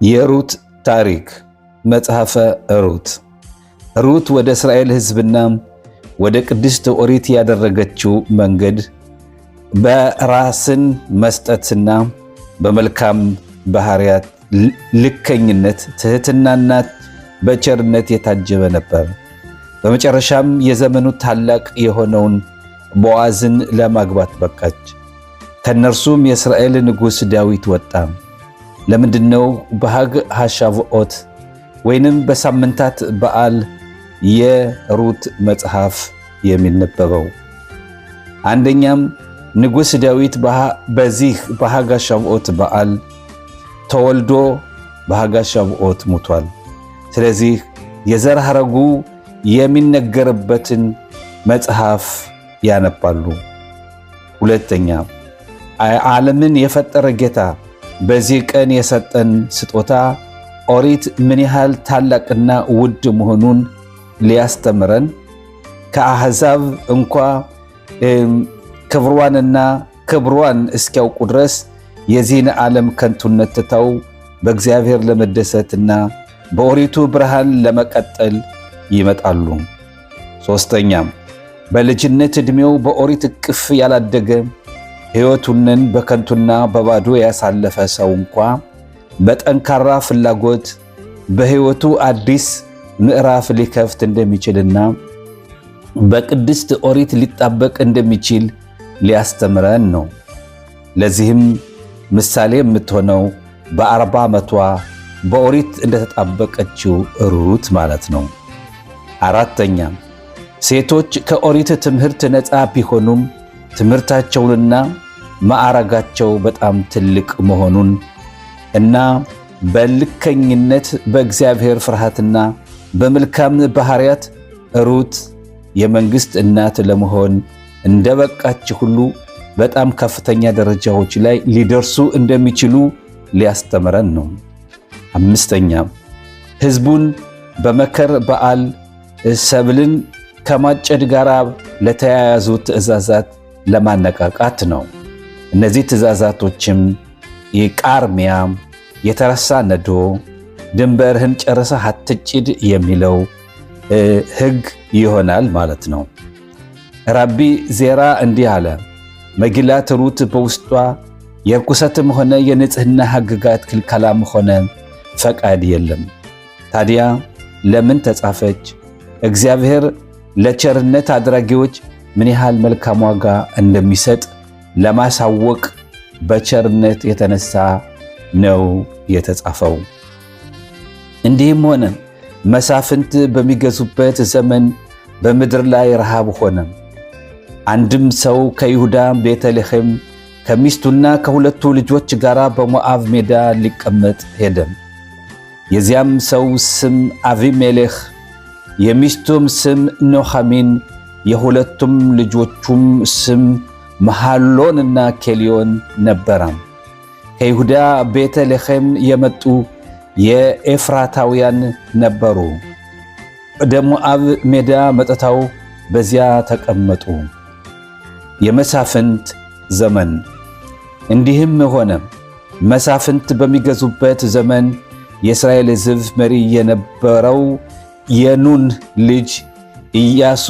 የሩት ታሪክ መጽሐፈ ሩት። ሩት ወደ እስራኤል ሕዝብና ወደ ቅድስት ኦሪት ያደረገችው መንገድ በራስን መስጠትና በመልካም ባህሪያት ልከኝነት፣ ትህትናና በቸርነት የታጀበ ነበር። በመጨረሻም የዘመኑ ታላቅ የሆነውን ቦዓዝን ለማግባት በቃች። ከነርሱም የእስራኤል ንጉሥ ዳዊት ወጣ። ለምንድነው በሐግ ሐሻቭኦት ወይንም በሳምንታት በዓል የሩት መጽሐፍ የሚነበበው? አንደኛም ንጉሥ ዳዊት በዚህ በሐግ ሐሻቭኦት በዓል ተወልዶ በሐግ ሐሻቭኦት ሞቷል። ስለዚህ የዘር ሐረጉ የሚነገርበትን መጽሐፍ ያነባሉ። ሁለተኛ ዓለምን የፈጠረ ጌታ በዚህ ቀን የሰጠን ስጦታ ኦሪት ምን ያህል ታላቅና ውድ መሆኑን ሊያስተምረን፣ ከአሕዛብ እንኳ ክብሯንና ክብሯን እስኪያውቁ ድረስ የዚህን ዓለም ከንቱነት ትተው በእግዚአብሔር ለመደሰትና በኦሪቱ ብርሃን ለመቀጠል ይመጣሉ። ሦስተኛም በልጅነት ዕድሜው በኦሪት እቅፍ ያላደገ ሕይወቱንን በከንቱና በባዶ ያሳለፈ ሰው እንኳ በጠንካራ ፍላጎት በሕይወቱ አዲስ ምዕራፍ ሊከፍት እንደሚችልና በቅድስት ኦሪት ሊጣበቅ እንደሚችል ሊያስተምረን ነው። ለዚህም ምሳሌ የምትሆነው በ40 ዓመቷ በኦሪት እንደተጣበቀችው ሩት ማለት ነው። አራተኛ ሴቶች ከኦሪት ትምህርት ነፃ ቢሆኑም ትምህርታቸውንና ማዕረጋቸው በጣም ትልቅ መሆኑን እና በልከኝነት በእግዚአብሔር ፍርሃትና በመልካም ባህሪያት ሩት የመንግሥት እናት ለመሆን እንደበቃች ሁሉ በጣም ከፍተኛ ደረጃዎች ላይ ሊደርሱ እንደሚችሉ ሊያስተምረን ነው። አምስተኛ ሕዝቡን በመከር በዓል ሰብልን ከማጨድ ጋር ለተያያዙ ትእዛዛት ለማነቃቃት ነው። እነዚህ ትእዛዛቶችም የቃርሚያ፣ የተረሳ ነዶ፣ ድንበርህን ጨርሰህ አትጭድ የሚለው ሕግ ይሆናል ማለት ነው። ራቢ ዜራ እንዲህ አለ፣ መጊላት ሩት በውስጧ የርኩሰትም ሆነ የንጽሕና ሕግጋት ክልከላም ሆነ ፈቃድ የለም። ታዲያ ለምን ተጻፈች? እግዚአብሔር ለቸርነት አድራጊዎች ምን ያህል መልካም ዋጋ እንደሚሰጥ ለማሳወቅ በቸርነት የተነሳ ነው የተጻፈው። እንዲህም ሆነ መሳፍንት በሚገዙበት ዘመን በምድር ላይ ረሃብ ሆነ። አንድም ሰው ከይሁዳ ቤተልሔም ከሚስቱና ከሁለቱ ልጆች ጋር በሞዓብ ሜዳ ሊቀመጥ ሄደ። የዚያም ሰው ስም አቪሜሌክ፣ የሚስቱም ስም ኖሃሚን፣ የሁለቱም ልጆቹም ስም መሐሎንና ኬልዮን ነበረ። ከይሁዳ ቤተልሔም የመጡ የኤፍራታውያን ነበሩ። ወደ ሞዓብ ሜዳ መጥተው በዚያ ተቀመጡ። የመሳፍንት ዘመን። እንዲህም ሆነ መሳፍንት በሚገዙበት ዘመን የእስራኤል ሕዝብ መሪ የነበረው የኑን ልጅ ኢያሱ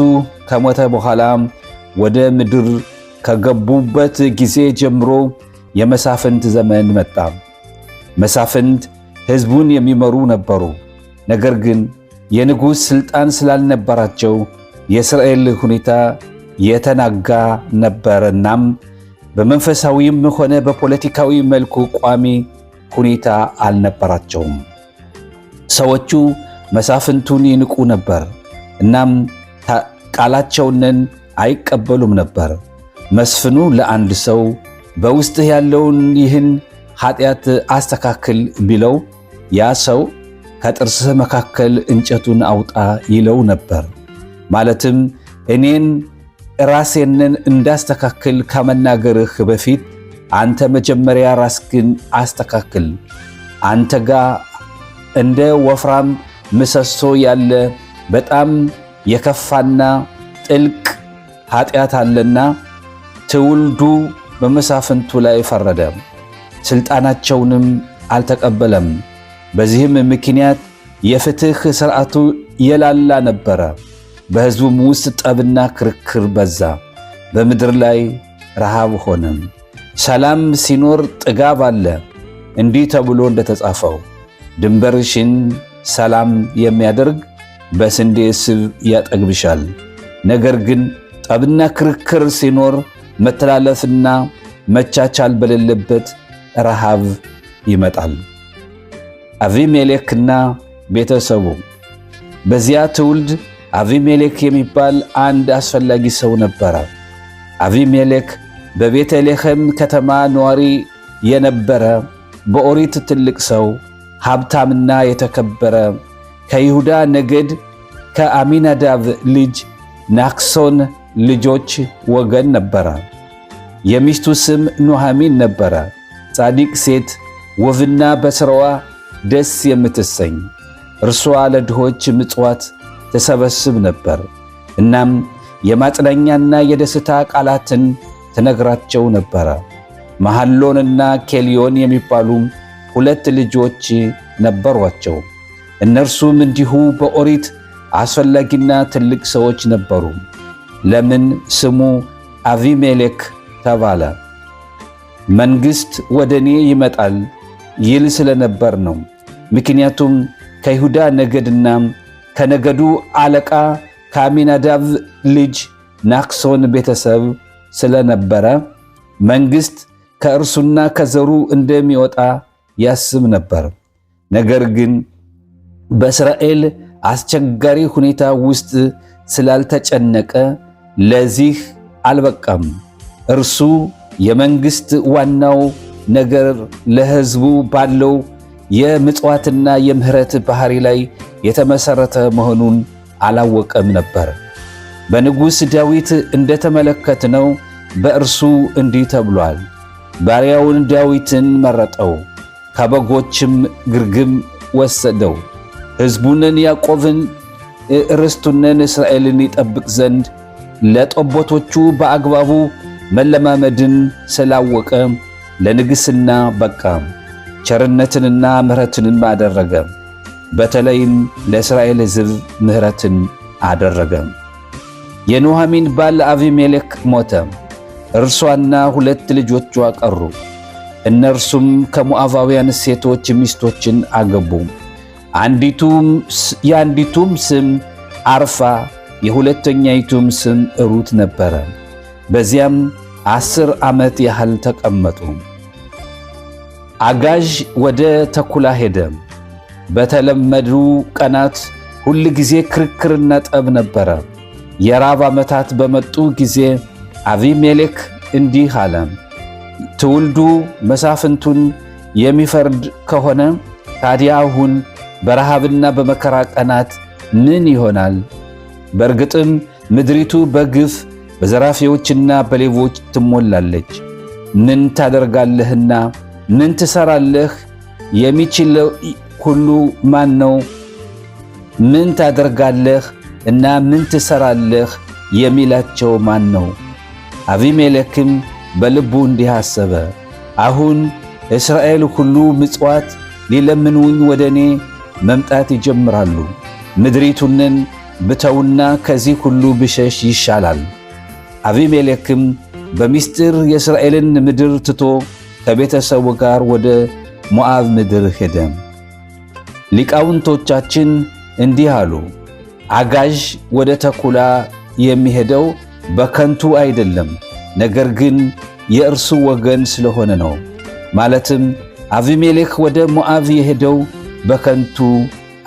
ከሞተ በኋላ ወደ ምድር ከገቡበት ጊዜ ጀምሮ የመሳፍንት ዘመን መጣ። መሳፍንት ሕዝቡን የሚመሩ ነበሩ። ነገር ግን የንጉሥ ሥልጣን ስላልነበራቸው የእስራኤል ሁኔታ የተናጋ ነበርናም በመንፈሳዊም ሆነ በፖለቲካዊ መልኩ ቋሚ ሁኔታ አልነበራቸውም። ሰዎቹ መሳፍንቱን ይንቁ ነበር፣ እናም ቃላቸውን አይቀበሉም ነበር። መስፍኑ ለአንድ ሰው በውስጥህ ያለውን ይህን ኃጢአት አስተካክል ቢለው ያ ሰው ከጥርስህ መካከል እንጨቱን አውጣ ይለው ነበር። ማለትም እኔን ራሴንን እንዳስተካክል ከመናገርህ በፊት አንተ መጀመሪያ ራስህን አስተካክል። አንተ ጋር እንደ ወፍራም ምሰሶ ያለ በጣም የከፋና ጥልቅ ኃጢአት አለና። ትውልዱ በመሳፍንቱ ላይ ፈረደ፣ ሥልጣናቸውንም አልተቀበለም። በዚህም ምክንያት የፍትህ ሥርዓቱ የላላ ነበረ። በሕዝቡም ውስጥ ጠብና ክርክር በዛ። በምድር ላይ ረሃብ ሆነ። ሰላም ሲኖር ጥጋብ አለ። እንዲህ ተብሎ እንደተጻፈው ድንበርሽን ሰላም የሚያደርግ በስንዴ ስብ ያጠግብሻል። ነገር ግን ጠብና ክርክር ሲኖር መተላለፍና መቻቻል በሌለበት ረሃብ ይመጣል። አቢሜሌክና ቤተሰቡ። በዚያ ትውልድ አቢሜሌክ የሚባል አንድ አስፈላጊ ሰው ነበረ። አቢሜሌክ በቤተልሔም ከተማ ነዋሪ የነበረ በኦሪት ትልቅ ሰው፣ ሀብታምና የተከበረ ከይሁዳ ነገድ ከአሚናዳብ ልጅ ናክሶን ልጆች ወገን ነበረ። የሚስቱ ስም ኑሃሚን ነበረ። ጻድቅ ሴት፣ ውብና በሥራዋ ደስ የምትሰኝ። እርሷ ለድሆች ምጽዋት ትሰበስብ ነበር። እናም የማጽናኛና የደስታ ቃላትን ትነግራቸው ነበረ። መሐሎንና ኬልዮን የሚባሉ 2 ልጆች ነበሯቸው። እነርሱም እንዲሁ በኦሪት አስፈላጊና ትልቅ ሰዎች ነበሩ። ለምን ስሙ አቢሜሌክ ተባለ? መንግሥት ወደ እኔ ይመጣል ይል ስለነበር ነው። ምክንያቱም ከይሁዳ ነገድና ከነገዱ አለቃ ከአሚናዳብ ልጅ ናክሶን ቤተሰብ ስለነበረ መንግሥት ከእርሱና ከዘሩ እንደሚወጣ ያስብ ነበር። ነገር ግን በእስራኤል አስቸጋሪ ሁኔታ ውስጥ ስላልተጨነቀ ለዚህ አልበቃም። እርሱ የመንግሥት ዋናው ነገር ለሕዝቡ ባለው የምጽዋትና የምህረት ባህሪ ላይ የተመሰረተ መሆኑን አላወቀም ነበር። በንጉሥ ዳዊት እንደተመለከትነው በእርሱ እንዲህ ተብሏል። ባሪያውን ዳዊትን መረጠው፣ ከበጎችም ግርግም ወሰደው። ሕዝቡንን ያዕቆብን ርስቱንን እስራኤልን ይጠብቅ ዘንድ ለጠቦቶቹ በአግባቡ መለማመድን ስላወቀ ለንግሥና በቃ። ቸርነትንና ምሕረትንም አደረገ። በተለይም ለእስራኤል ሕዝብ ምሕረትን አደረገ። የኑሃሚን ባል አቢሜሌክ ሞተ። እርሷና 2 ልጆቿ ቀሩ። እነርሱም ከሞዓባውያን ሴቶች ሚስቶችን አገቡ። የአንዲቱም ስም አርፋ የሁለተኛይቱም ስም ሩት ነበረ። በዚያም 10 ዓመት ያህል ተቀመጡ። አጋዥ ወደ ተኩላ ሄደ። በተለመዱ ቀናት ሁል ጊዜ ክርክርና ጠብ ነበረ። የራብ ዓመታት በመጡ ጊዜ አቢሜሌክ እንዲህ አለ፣ ትውልዱ መሳፍንቱን የሚፈርድ ከሆነ ታዲያ አሁን በረሃብና በመከራ ቀናት ምን ይሆናል? በእርግጥም ምድሪቱ በግፍ በዘራፊዎችና በሌቦች ትሞላለች። ምን ታደርጋለህና ምን ትሰራለህ? የሚችለው ሁሉ ማን ነው? ምን ታደርጋለህ እና ምን ትሰራለህ የሚላቸው ማን ነው? አቢሜሌክም በልቡ እንዲህ አሰበ፣ አሁን እስራኤል ሁሉ ምጽዋት ሊለምኑኝ ወደ እኔ መምጣት ይጀምራሉ። ምድሪቱንን ብተውና ከዚህ ሁሉ ብሸሽ ይሻላል። አቢሜሌክም በምስጢር የእስራኤልን ምድር ትቶ ከቤተሰቡ ጋር ወደ ሞዓብ ምድር ሄደ። ሊቃውንቶቻችን እንዲህ አሉ፣ አጋዥ ወደ ተኩላ የሚሄደው በከንቱ አይደለም፣ ነገር ግን የእርሱ ወገን ስለሆነ ነው። ማለትም አቢሜሌክ ወደ ሞዓብ የሄደው በከንቱ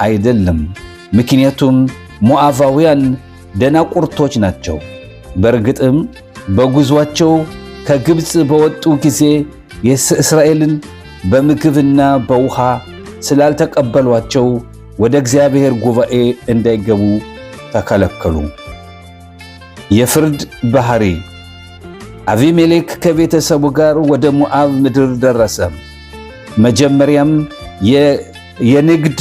አይደለም፣ ምክንያቱም ሞዓባውያን ደናቁርቶች ናቸው። በእርግጥም በጉዟቸው ከግብፅ በወጡ ጊዜ የእስራኤልን በምግብና በውሃ ስላልተቀበሏቸው ወደ እግዚአብሔር ጉባኤ እንዳይገቡ ተከለከሉ። የፍርድ ባህሪ። አቢሜሌክ ከቤተሰቡ ጋር ወደ ሞዓብ ምድር ደረሰ። መጀመሪያም የንግድ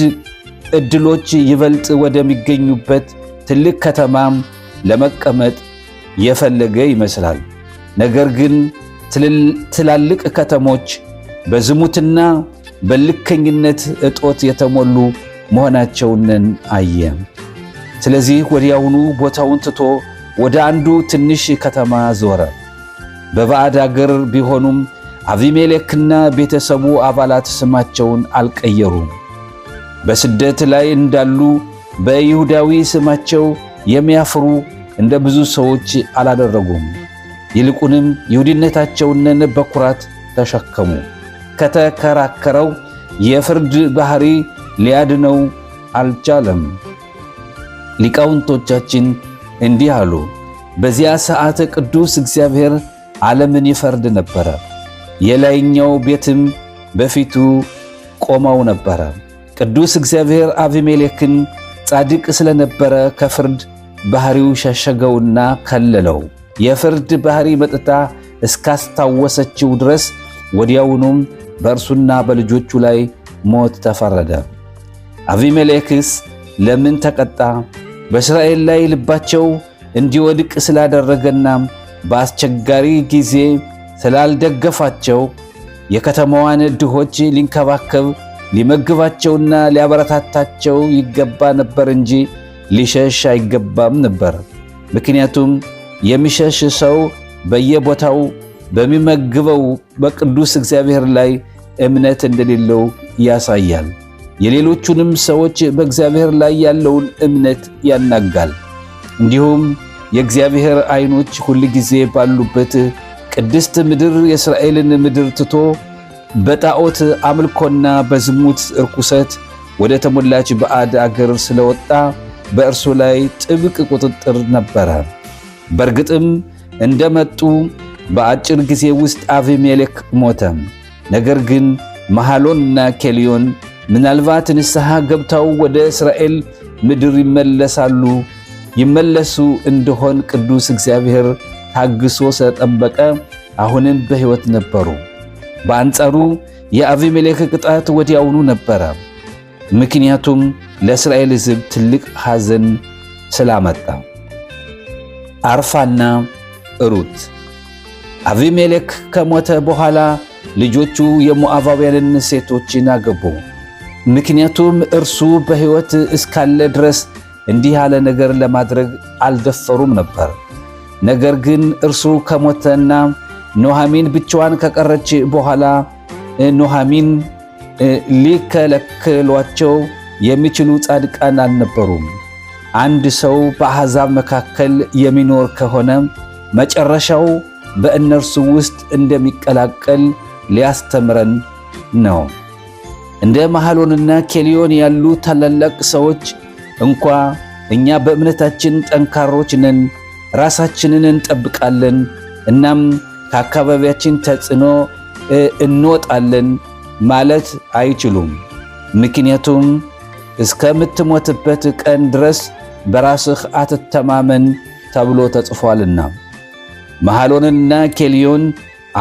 ዕድሎች ይበልጥ ወደሚገኙበት ትልቅ ከተማም ለመቀመጥ የፈለገ ይመስላል። ነገር ግን ትላልቅ ከተሞች በዝሙትና በልከኝነት እጦት የተሞሉ መሆናቸውን አየ። ስለዚህ ወዲያውኑ ቦታውን ትቶ ወደ አንዱ ትንሽ ከተማ ዞረ። በባዕድ አገር ቢሆኑም አቢሜሌክና ቤተሰቡ አባላት ስማቸውን አልቀየሩም። በስደት ላይ እንዳሉ በይሁዳዊ ስማቸው የሚያፍሩ እንደ ብዙ ሰዎች አላደረጉም። ይልቁንም ይሁዲነታቸውን በኩራት ተሸከሙ። ከተከራከረው የፍርድ ባህሪ ሊያድነው አልቻለም። ሊቃውንቶቻችን እንዲህ አሉ። በዚያ ሰዓት ቅዱስ እግዚአብሔር ዓለምን ይፈርድ ነበረ። የላይኛው ቤትም በፊቱ ቆመው ነበረ። ቅዱስ እግዚአብሔር አቢሜሌክን ጻድቅ ስለነበረ ከፍርድ ባህሪው ሸሸገውና ከለለው። የፍርድ ባህሪ መጥታ እስካስታወሰችው ድረስ ወዲያውኑም በእርሱና በልጆቹ ላይ ሞት ተፈረደ። አቢሜሌክስ ለምን ተቀጣ? በእስራኤል ላይ ልባቸው እንዲወድቅ ስላደረገና በአስቸጋሪ ጊዜ ስላልደገፋቸው የከተማዋን ድሆች ሊንከባከብ ሊመግባቸውና ሊያበረታታቸው ይገባ ነበር እንጂ ሊሸሽ አይገባም ነበር። ምክንያቱም የሚሸሽ ሰው በየቦታው በሚመግበው በቅዱስ እግዚአብሔር ላይ እምነት እንደሌለው ያሳያል። የሌሎቹንም ሰዎች በእግዚአብሔር ላይ ያለውን እምነት ያናጋል። እንዲሁም የእግዚአብሔር ዓይኖች ሁል ጊዜ ባሉበት ቅድስት ምድር የእስራኤልን ምድር ትቶ በጣዖት አምልኮና በዝሙት እርኩሰት ወደ ተሞላች ባዕድ አገር ስለወጣ በእርሱ ላይ ጥብቅ ቁጥጥር ነበረ። በእርግጥም እንደመጡ በአጭር ጊዜ ውስጥ አቢሜሌክ ሞተ። ነገር ግን መሐሎንና ኬልዮን ምናልባት ንስሐ ገብተው ወደ እስራኤል ምድር ይመለሱ እንደሆን ቅዱስ እግዚአብሔር ታግሶ ስለጠበቀ አሁንም በሕይወት ነበሩ። በአንጻሩ የአቢሜሌክ ቅጣት ወዲያውኑ ነበረ። ምክንያቱም ለእስራኤል ሕዝብ ትልቅ ሐዘን ስላመጣ። አርፋና ሩት። አቢሜሌክ ከሞተ በኋላ ልጆቹ የሞዓባውያንን ሴቶችን አገቡ። ምክንያቱም እርሱ በሕይወት እስካለ ድረስ እንዲህ ያለ ነገር ለማድረግ አልደፈሩም ነበር። ነገር ግን እርሱ ከሞተና ኑኃሚን ብቻዋን ከቀረች በኋላ ኑኃሚን ሊከለክሏቸው የሚችሉ ጻድቃን አልነበሩም። አንድ ሰው በአሕዛብ መካከል የሚኖር ከሆነ መጨረሻው በእነርሱ ውስጥ እንደሚቀላቀል ሊያስተምረን ነው። እንደ መሐሎንና ኬልዮን ያሉ ታላላቅ ሰዎች እንኳ እኛ በእምነታችን ጠንካሮች ነን፣ ራሳችንን እንጠብቃለን፣ እናም ከአካባቢያችን ተጽዕኖ እንወጣለን ማለት አይችሉም። ምክንያቱም እስከምትሞትበት ቀን ድረስ በራስህ አትተማመን ተብሎ ተጽፏልና። መሐሎንና ኬልዮን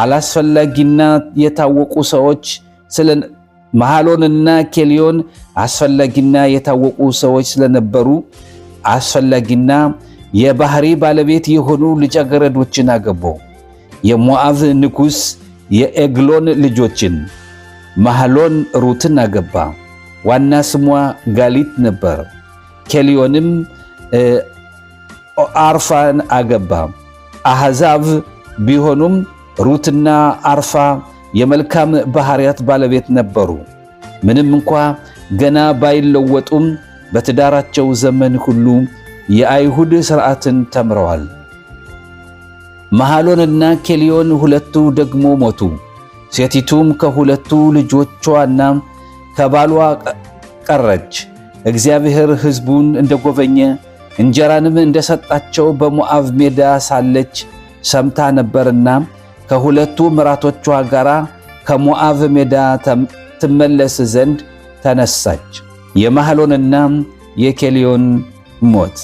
አስፈላጊና የታወቁ ሰዎች ስለነበሩ አስፈላጊና የባህሪ ባለቤት የሆኑ ልጃገረዶችን አገቡ። የሞዓብ ንጉሥ የኤግሎን ልጆችን መሐሎን ሩትን አገባ። ዋና ስሟ ጋሊት ነበር። ኬልዮንም አርፋን አገባ። አሕዛብ ቢሆኑም ሩትና አርፋ የመልካም ባህሪያት ባለቤት ነበሩ። ምንም እንኳ ገና ባይለወጡም በትዳራቸው ዘመን ሁሉ የአይሁድ ሥርዓትን ተምረዋል። መሐሎንና ኬልዮን ሁለቱ ደግሞ ሞቱ። ሴቲቱም ከሁለቱ ልጆቿና ከባሏ ቀረች። እግዚአብሔር ሕዝቡን እንደጎበኘ እንጀራንም እንደሰጣቸው በሞዓብ ሜዳ ሳለች ሰምታ ነበርና ከሁለቱ ምራቶቿ ጋር ከሞዓብ ሜዳ ትመለስ ዘንድ ተነሳች። የመሐሎንና የኬልዮን ሞት።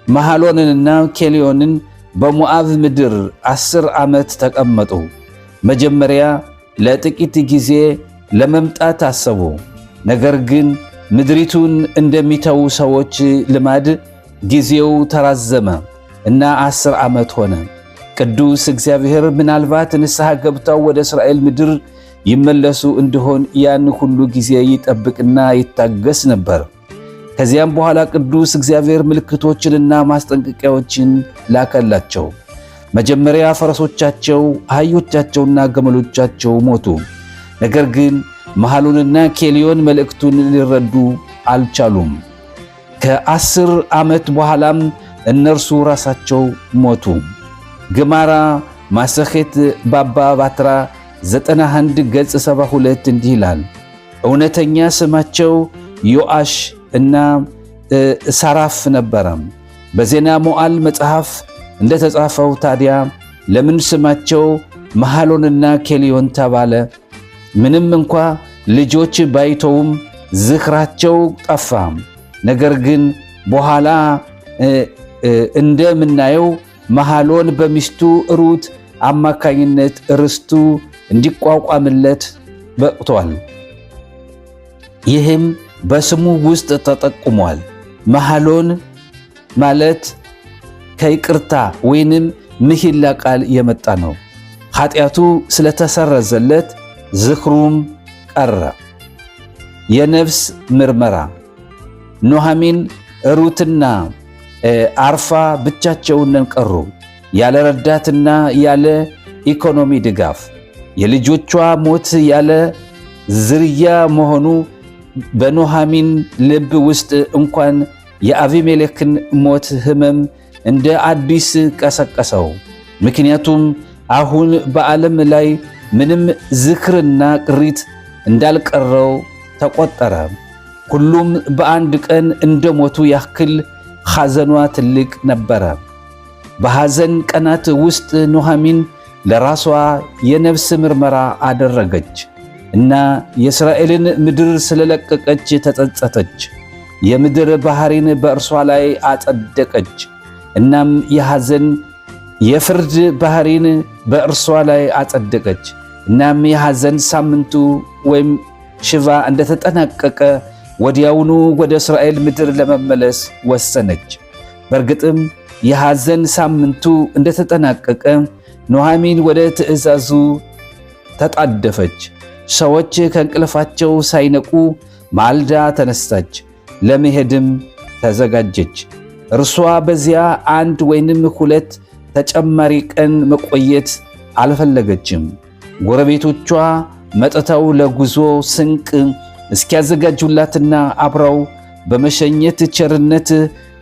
መሐሎንንና ኬልዮንን በሞዓብ ምድር 10 ዓመት ተቀመጡ። መጀመሪያ ለጥቂት ጊዜ ለመምጣት አሰቡ። ነገር ግን ምድሪቱን እንደሚተው ሰዎች ልማድ ጊዜው ተራዘመ እና 10 ዓመት ሆነ። ቅዱስ እግዚአብሔር ምናልባት ንስሐ ገብተው ወደ እስራኤል ምድር ይመለሱ እንደሆን ያን ሁሉ ጊዜ ይጠብቅና ይታገስ ነበር። ከዚያም በኋላ ቅዱስ እግዚአብሔር ምልክቶችንና ማስጠንቀቂያዎችን ላከላቸው። መጀመሪያ ፈረሶቻቸው፣ አህዮቻቸውና ገመሎቻቸው ሞቱ። ነገር ግን መሐሎንና ኬልዮን መልእክቱን ሊረዱ አልቻሉም። ከ10 ዓመት በኋላም እነርሱ ራሳቸው ሞቱ። ግማራ ማሰኼት ባባ ባትራ 91 ገጽ 72 እንዲህ ይላል። እውነተኛ ስማቸው ዮአሽ እና ሳራፍ ነበረ። በዜና መዋዕል መጽሐፍ እንደተጻፈው ታዲያ ለምን ስማቸው መሐሎንና ኬልዮን ተባለ? ምንም እንኳ ልጆች ባይተውም ዝክራቸው ጠፋ። ነገር ግን በኋላ እንደምናየው መሐሎን በሚስቱ ሩት አማካኝነት ርስቱ እንዲቋቋምለት በቅቷል። ይህም በስሙ ውስጥ ተጠቁሟል። መሐሎን ማለት ከይቅርታ ወይንም ምሕላ ቃል የመጣ ነው። ኃጢአቱ ስለተሰረዘለት ዝክሩም ቀረ። የነፍስ ምርመራ ኑኃሚን ሩትና አርፋ ብቻቸውን ቀሩ፣ ያለ ረዳትና ያለ ኢኮኖሚ ድጋፍ። የልጆቿ ሞት ያለ ዝርያ መሆኑ በኑኃሚን ልብ ውስጥ እንኳን የአቢሜሌክን ሞት ህመም እንደ አዲስ ቀሰቀሰው። ምክንያቱም አሁን በዓለም ላይ ምንም ዝክርና ቅሪት እንዳልቀረው ተቆጠረ። ሁሉም በአንድ ቀን እንደሞቱ ያክል ሐዘኗ ትልቅ ነበረ። በሐዘን ቀናት ውስጥ ኑኃሚን ለራሷ የነፍስ ምርመራ አደረገች እና የእስራኤልን ምድር ስለለቀቀች ተጸጸተች። የምድር ባሕሪን በእርሷ ላይ አጸደቀች። እናም የሐዘን የፍርድ ባሕሪን በእርሷ ላይ አጸደቀች። እናም የሐዘን ሳምንቱ ወይም ሽባ እንደተጠናቀቀ ወዲያውኑ ወደ እስራኤል ምድር ለመመለስ ወሰነች። በእርግጥም የሐዘን ሳምንቱ እንደተጠናቀቀ ኑኃሚን ወደ ትእዛዙ ተጣደፈች። ሰዎች ከእንቅልፋቸው ሳይነቁ ማልዳ ተነሳች፣ ለመሄድም ተዘጋጀች። እርሷ በዚያ 1 ወይንም 2 ተጨማሪ ቀን መቆየት አልፈለገችም። ጎረቤቶቿ መጥተው ለጉዞ ስንቅ እስኪያዘጋጁላትና አብረው በመሸኘት ቸርነት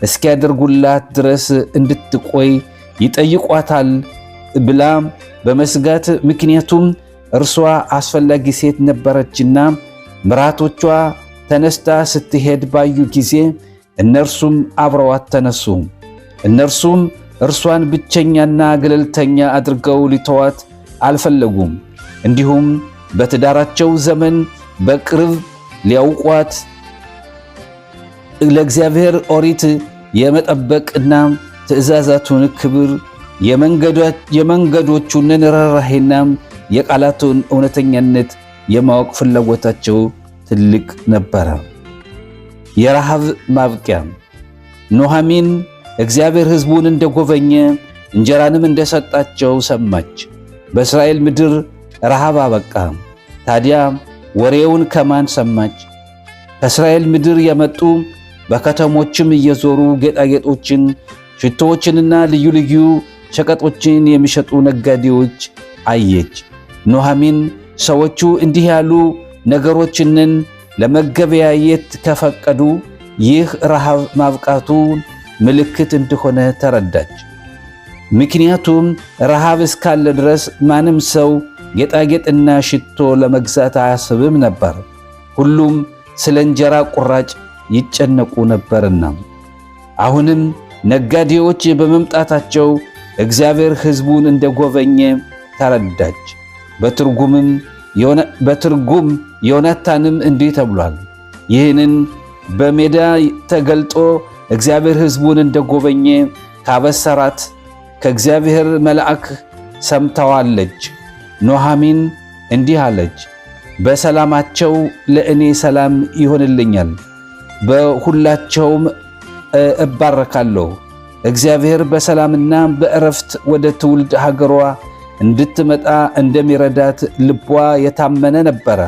እስኪያደርጉላት ድረስ እንድትቆይ ይጠይቋታል ብላ በመስጋት ምክንያቱም እርሷ አስፈላጊ ሴት ነበረችና ምራቶቿ ተነስታ ስትሄድ ባዩ ጊዜ እነርሱም አብረዋት ተነሱ። እነርሱም እርሷን ብቸኛና ገለልተኛ አድርገው ሊተዋት አልፈለጉም። እንዲሁም በትዳራቸው ዘመን በቅርብ ሊያውቋት ለእግዚአብሔር ኦሪት የመጠበቅና ትእዛዛቱን ክብር የመንገዶቹን ርኅራኄና የቃላቱን እውነተኛነት የማወቅ ፍላጎታቸው ትልቅ ነበረ። የረሃብ ማብቂያ ኑኃሚን እግዚአብሔር ሕዝቡን እንደጎበኘ እንጀራንም እንደሰጣቸው ሰማች። በእስራኤል ምድር ረሃብ አበቃ። ታዲያ ወሬውን ከማን ሰማች? ከእስራኤል ምድር የመጡ በከተሞችም እየዞሩ ጌጣጌጦችን፣ ሽቶዎችንና ልዩ ልዩ ሸቀጦችን የሚሸጡ ነጋዴዎች አየች። ኑኃሚን ሰዎቹ እንዲህ ያሉ ነገሮችን ለመገበያየት ከፈቀዱ ይህ ረሃብ ማብቃቱ ምልክት እንደሆነ ተረዳች። ምክንያቱም ረሃብ እስካለ ድረስ ማንም ሰው ጌጣጌጥና ሽቶ ለመግዛት አያስብም ነበር። ሁሉም ስለ እንጀራ ቁራጭ ይጨነቁ ነበርና። አሁንም ነጋዴዎች በመምጣታቸው እግዚአብሔር ሕዝቡን እንደጎበኘ ተረዳች። በትርጉም ዮናታንም እንዲህ ተብሏል። ይህንን በሜዳ ተገልጦ እግዚአብሔር ሕዝቡን እንደጎበኘ ካበሰራት ከእግዚአብሔር መልአክ ሰምተዋለች። ኑኃሚን እንዲህ አለች፣ በሰላማቸው ለእኔ ሰላም ይሆንልኛል፣ በሁላቸውም እባረካለሁ። እግዚአብሔር በሰላምና በእረፍት ወደ ትውልድ ሀገሯ እንድትመጣ እንደሚረዳት ልቧ የታመነ ነበረ።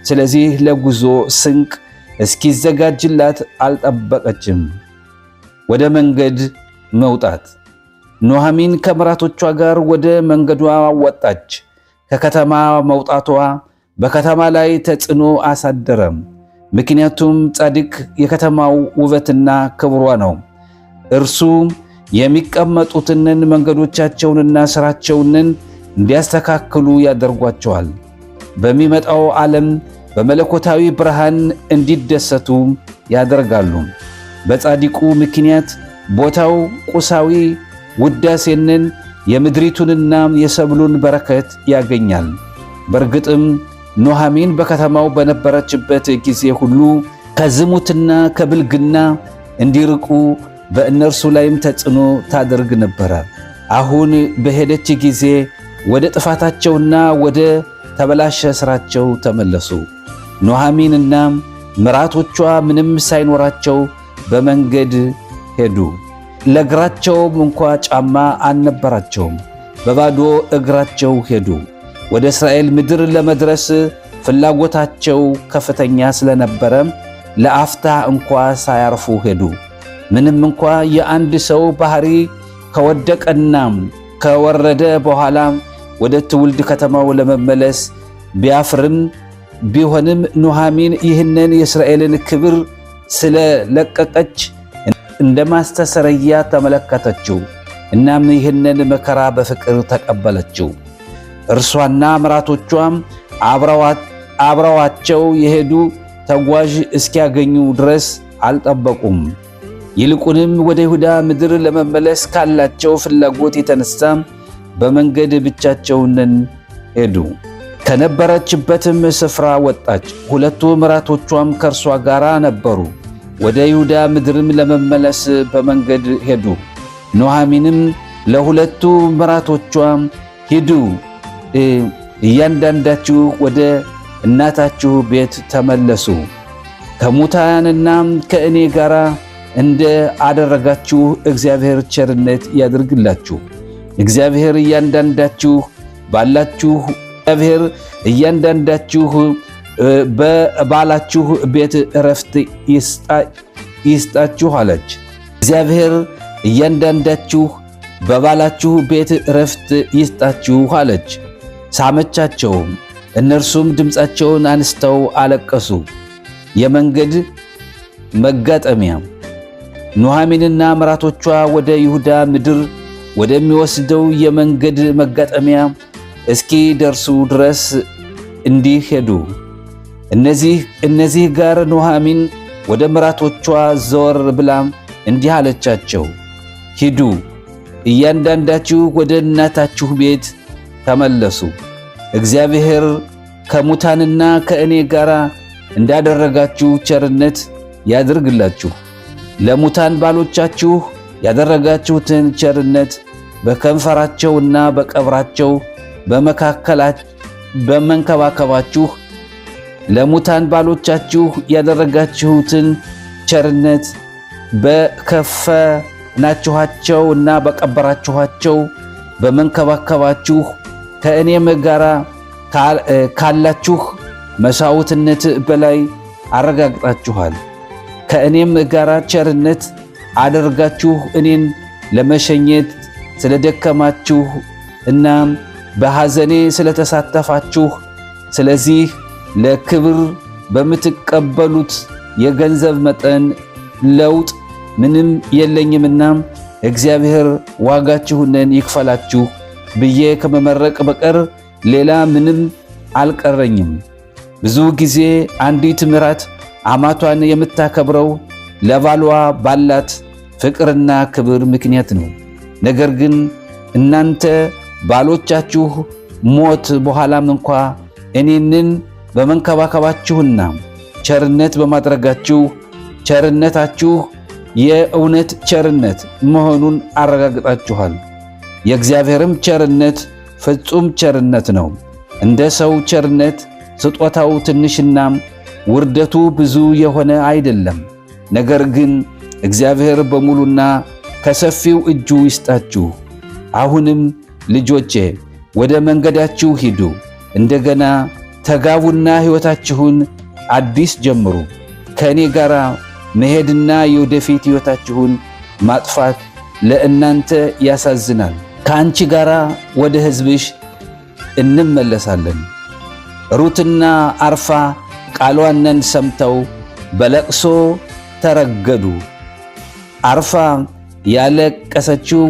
ስለዚህ ለጉዞ ስንቅ እስኪዘጋጅላት አልጠበቀችም። ወደ መንገድ መውጣት። ኑኃሚን ከምራቶቿ ጋር ወደ መንገዷ ወጣች። ከከተማ መውጣቷ በከተማ ላይ ተጽዕኖ አሳደረም። ምክንያቱም ጻድቅ የከተማው ውበትና ክብሯ ነው። እርሱ የሚቀመጡትን መንገዶቻቸውንና ሥራቸውን እንዲያስተካክሉ ያደርጓቸዋል። በሚመጣው ዓለም በመለኮታዊ ብርሃን እንዲደሰቱ ያደርጋሉ። በጻድቁ ምክንያት ቦታው ቁሳዊ ውዳሴንን የምድሪቱንና የሰብሉን በረከት ያገኛል። በእርግጥም ኑኃሚን በከተማው በነበረችበት ጊዜ ሁሉ ከዝሙትና ከብልግና እንዲርቁ በእነርሱ ላይም ተጽዕኖ ታደርግ ነበረ። አሁን በሄደች ጊዜ ወደ ጥፋታቸውና ወደ ተበላሸ ሥራቸው ተመለሱ። ኑኃሚንና ምራቶቿ ምንም ሳይኖራቸው በመንገድ ሄዱ። ለእግራቸውም እንኳ ጫማ አልነበራቸውም። በባዶ እግራቸው ሄዱ። ወደ እስራኤል ምድር ለመድረስ ፍላጎታቸው ከፍተኛ ስለነበረ ለአፍታ እንኳ ሳያርፉ ሄዱ። ምንም እንኳ የአንድ ሰው ባህሪ ከወደቀና ከወረደ በኋላ ወደ ትውልድ ከተማው ለመመለስ ቢሆንም ኑኃሚን ይህንን የእስራኤልን ክብር ስለለቀቀች እንደ ማስተሰረያ ተመለከተችው። እናም ይህንን መከራ በፍቅር ተቀበለችው። እርሷና ምራቶቿም አብረዋቸው የሄዱ ተጓዥ እስኪያገኙ ድረስ አልጠበቁም። ይልቁንም ወደ ይሁዳ ምድር ለመመለስ ካላቸው ፍላጎት የተነሳ በመንገድ ብቻቸውን ሄዱ። ከነበረችበትም ስፍራ ወጣች። ሁለቱ ምራቶቿም ከእርሷ ጋር ነበሩ። ወደ ይሁዳ ምድርም ለመመለስ በመንገድ ሄዱ። ኑኃሚንም ለሁለቱ ምራቶቿ ሂዱ፣ እያንዳንዳችሁ ወደ እናታችሁ ቤት ተመለሱ፣ ከሙታንና ከእኔ ጋር እንደ አደረጋችሁ እግዚአብሔር ቸርነት ያድርግላችሁ። እግዚአብሔር እያንዳንዳችሁ በባላችሁ ቤት ዕረፍት ይስጣችሁ አለች። እግዚአብሔር እያንዳንዳችሁ በባላችሁ ቤት ዕረፍት ይስጣችሁ አለች። ሳመቻቸው። እነርሱም ድምፃቸውን አንስተው አለቀሱ። የመንገድ መጋጠሚያ። ኑኃሚንና ምራቶቿ ወደ ይሁዳ ምድር ወደሚወስደው የመንገድ መጋጠሚያ እስኪ ደርሱ ድረስ እንዲህ ሄዱ። እነዚህ ጋር ኑኃሚን ወደ ምራቶቿ ዘወር ብላ እንዲህ አለቻቸው፣ ሂዱ፣ እያንዳንዳችሁ ወደ እናታችሁ ቤት ተመለሱ። እግዚአብሔር ከሙታንና ከእኔ ጋር እንዳደረጋችሁ ቸርነት ያድርግላችሁ። ለሙታን ባሎቻችሁ ያደረጋችሁትን ቸርነት በከንፈራቸውና በቀብራቸው በመንከባከባችሁ ለሙታን ባሎቻችሁ ያደረጋችሁትን ቸርነት በከፈናችኋቸውና በቀበራችኋቸው በመንከባከባችሁ ከእኔም ጋር ካላችሁ መሥዋዕትነት በላይ አረጋግጣችኋል። ከእኔም ጋር ቸርነት አደርጋችሁ እኔን ለመሸኘት ስለደከማችሁ እና በሐዘኔ ስለተሳተፋችሁ ስለዚህ ለክብር በምትቀበሉት የገንዘብ መጠን ለውጥ ምንም የለኝምና እግዚአብሔር ዋጋችሁን ይክፈላችሁ ብዬ ከመመረቅ በቀር ሌላ ምንም አልቀረኝም። ብዙ ጊዜ አንዲት ምራት አማቷን የምታከብረው ለባሏ ባላት ፍቅርና ክብር ምክንያት ነው። ነገር ግን እናንተ ባሎቻችሁ ሞት በኋላም እንኳ እኔንን በመንከባከባችሁና ቸርነት በማድረጋችሁ ቸርነታችሁ የእውነት ቸርነት መሆኑን አረጋግጣችኋል። የእግዚአብሔርም ቸርነት ፍጹም ቸርነት ነው። እንደ ሰው ቸርነት ስጦታው ትንሽና ውርደቱ ብዙ የሆነ አይደለም። ነገር ግን እግዚአብሔር በሙሉና ከሰፊው እጁ ይስጣችሁ። አሁንም ልጆቼ ወደ መንገዳችሁ ሂዱ፣ እንደገና ተጋቡና ሕይወታችሁን አዲስ ጀምሩ። ከእኔ ጋር መሄድና የወደፊት ሕይወታችሁን ማጥፋት ለእናንተ ያሳዝናል። ከአንቺ ጋር ወደ ሕዝብሽ እንመለሳለን። ሩትና አርፋ ቃሏንን ሰምተው በለቅሶ ተረገዱ። አርፋ ያለቀሰችው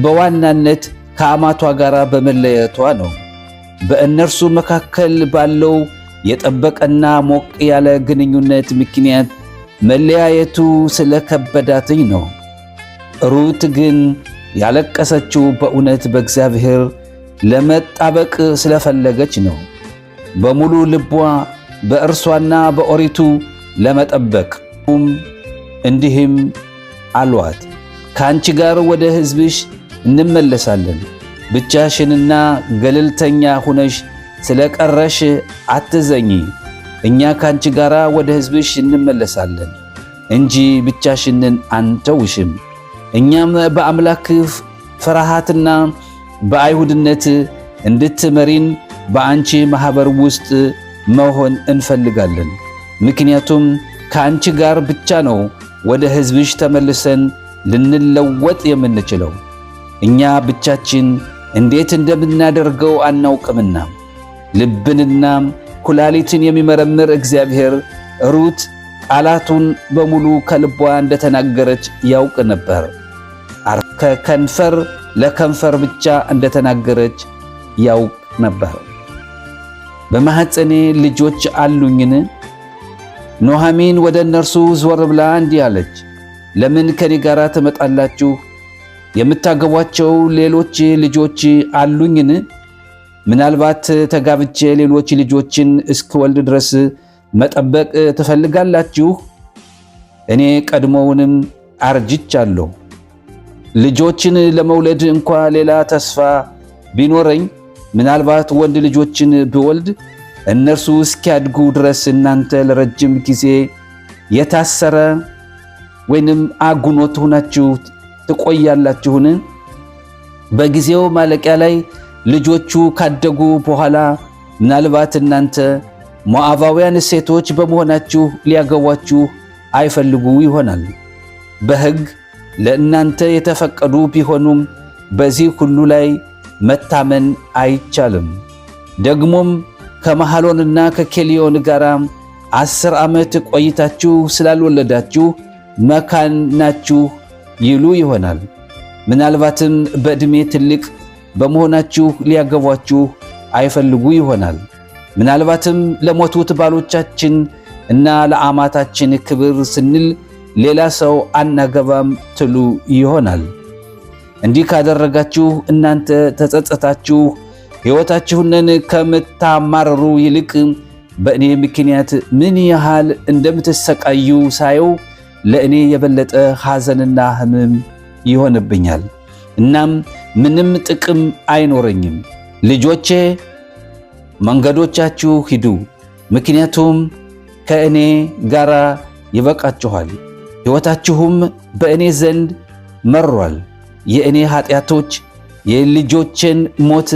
በዋናነት ከአማቷ ጋር በመለየቷ ነው። በእነርሱ መካከል ባለው የጠበቀና ሞቅ ያለ ግንኙነት ምክንያት መለያየቱ ስለከበዳትኝ ነው። ሩት ግን ያለቀሰችው በእውነት በእግዚአብሔር ለመጣበቅ ስለፈለገች ነው። በሙሉ ልቧ በእርሷና በኦሪቱ ለመጠበቅ። እንዲህም አሏት፣ ከአንቺ ጋር ወደ ሕዝብሽ እንመለሳለን። ብቻሽንና ገለልተኛ ሁነሽ ስለቀረሽ አትዘኚ። እኛ ከአንቺ ጋር ወደ ሕዝብሽ እንመለሳለን እንጂ ብቻሽንን አንተውሽም። እኛም በአምላክ ፍርሃትና በአይሁድነት እንድትመሪን በአንቺ ማኅበር ውስጥ መሆን እንፈልጋለን። ምክንያቱም ከአንቺ ጋር ብቻ ነው ወደ ሕዝብሽ ተመልሰን ልንለወጥ የምንችለው። እኛ ብቻችን እንዴት እንደምናደርገው አናውቅምና። ልብንና ኩላሊትን የሚመረምር እግዚአብሔር ሩት ቃላቱን በሙሉ ከልቧ እንደተናገረች ያውቅ ነበር። ከከንፈር ለከንፈር ብቻ እንደተናገረች ያውቅ ነበር። በማኅፀኔ ልጆች አሉኝን? ኑኃሚን ወደ እነርሱ ዞር ብላ እንዲህ አለች፣ ለምን ከኔ ጋር ትመጣላችሁ? የምታገቧቸው ሌሎች ልጆች አሉኝን? ምናልባት ተጋብቼ ሌሎች ልጆችን እስክወልድ ድረስ መጠበቅ ትፈልጋላችሁ? እኔ ቀድሞውንም አርጅቻለሁ። ልጆችን ለመውለድ እንኳ ሌላ ተስፋ ቢኖረኝ ምናልባት ወንድ ልጆችን ብወልድ እነርሱ እስኪያድጉ ድረስ እናንተ ለረጅም ጊዜ የታሰረ ወይንም አጉኖት ሆናችሁ ትቆያላችሁን? በጊዜው ማለቂያ ላይ ልጆቹ ካደጉ በኋላ ምናልባት እናንተ ሞዓባውያን ሴቶች በመሆናችሁ ሊያገቧችሁ አይፈልጉ ይሆናል። በሕግ ለእናንተ የተፈቀዱ ቢሆኑም በዚህ ሁሉ ላይ መታመን አይቻልም። ደግሞም ከመሐሎንና ከኬልዮን ጋር 10 ዓመት ቆይታችሁ ስላልወለዳችሁ መካን ናችሁ ይሉ ይሆናል። ምናልባትም በዕድሜ ትልቅ በመሆናችሁ ሊያገቧችሁ አይፈልጉ ይሆናል። ምናልባትም ለሞቱት ባሎቻችን እና ለአማታችን ክብር ስንል ሌላ ሰው አናገባም ትሉ ይሆናል። እንዲህ ካደረጋችሁ እናንተ ተጸጸታችሁ ሕይወታችሁንን ከምታማረሩ ይልቅ በእኔ ምክንያት ምን ያህል እንደምትሰቃዩ ሳየው ለእኔ የበለጠ ሐዘንና ሕመም ይሆንብኛል። እናም ምንም ጥቅም አይኖረኝም። ልጆቼ መንገዶቻችሁ ሂዱ፣ ምክንያቱም ከእኔ ጋር ይበቃችኋል። ሕይወታችሁም በእኔ ዘንድ መሯል። የእኔ ኃጢአቶች የልጆቼን ሞት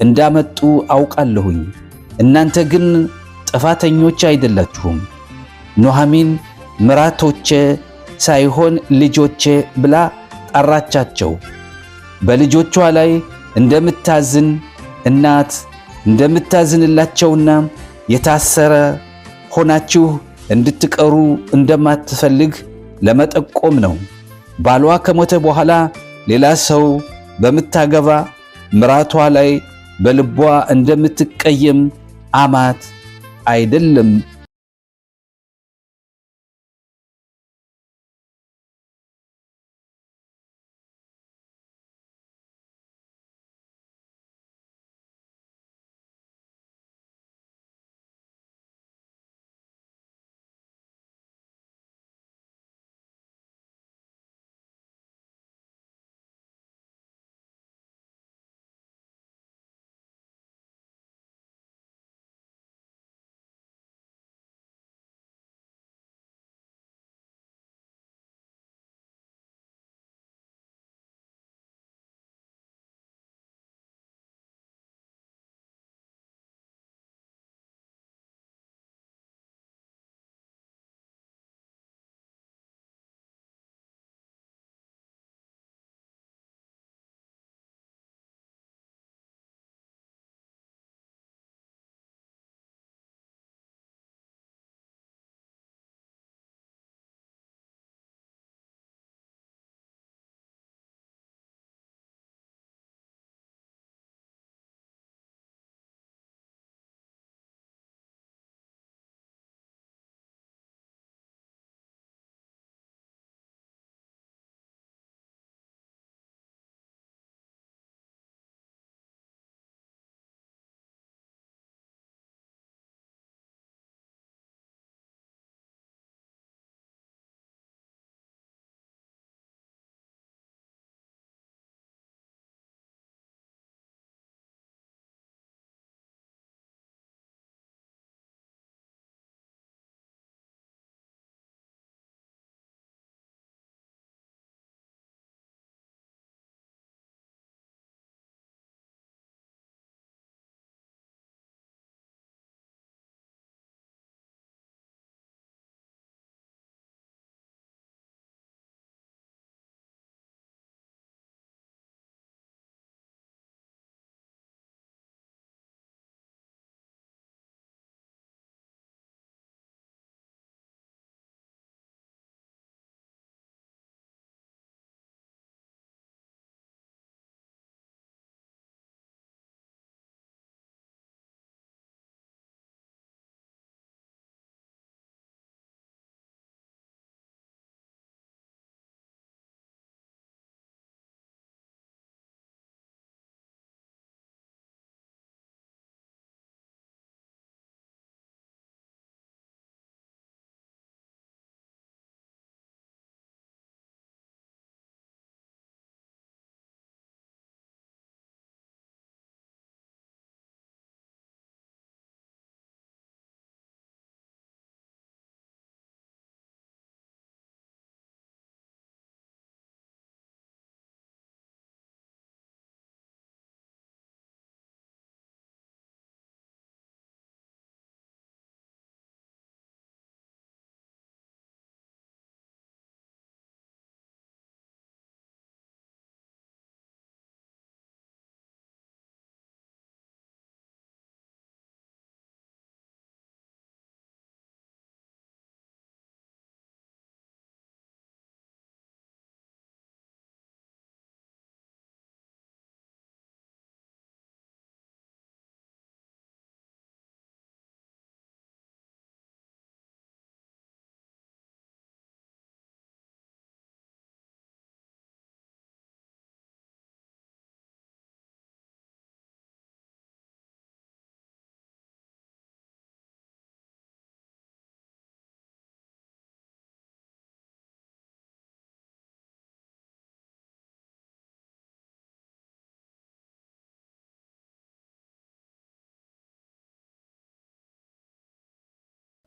እንዳመጡ አውቃለሁኝ። እናንተ ግን ጥፋተኞች አይደላችሁም። ኑኃሚን ምራቶቼ ሳይሆን ልጆቼ ብላ ጠራቻቸው። በልጆቿ ላይ እንደምታዝን እናት እንደምታዝንላቸውና የታሰረ ሆናችሁ እንድትቀሩ እንደማትፈልግ ለመጠቆም ነው። ባሏ ከሞተ በኋላ ሌላ ሰው በምታገባ ምራቷ ላይ በልቧ እንደምትቀየም አማት አይደለም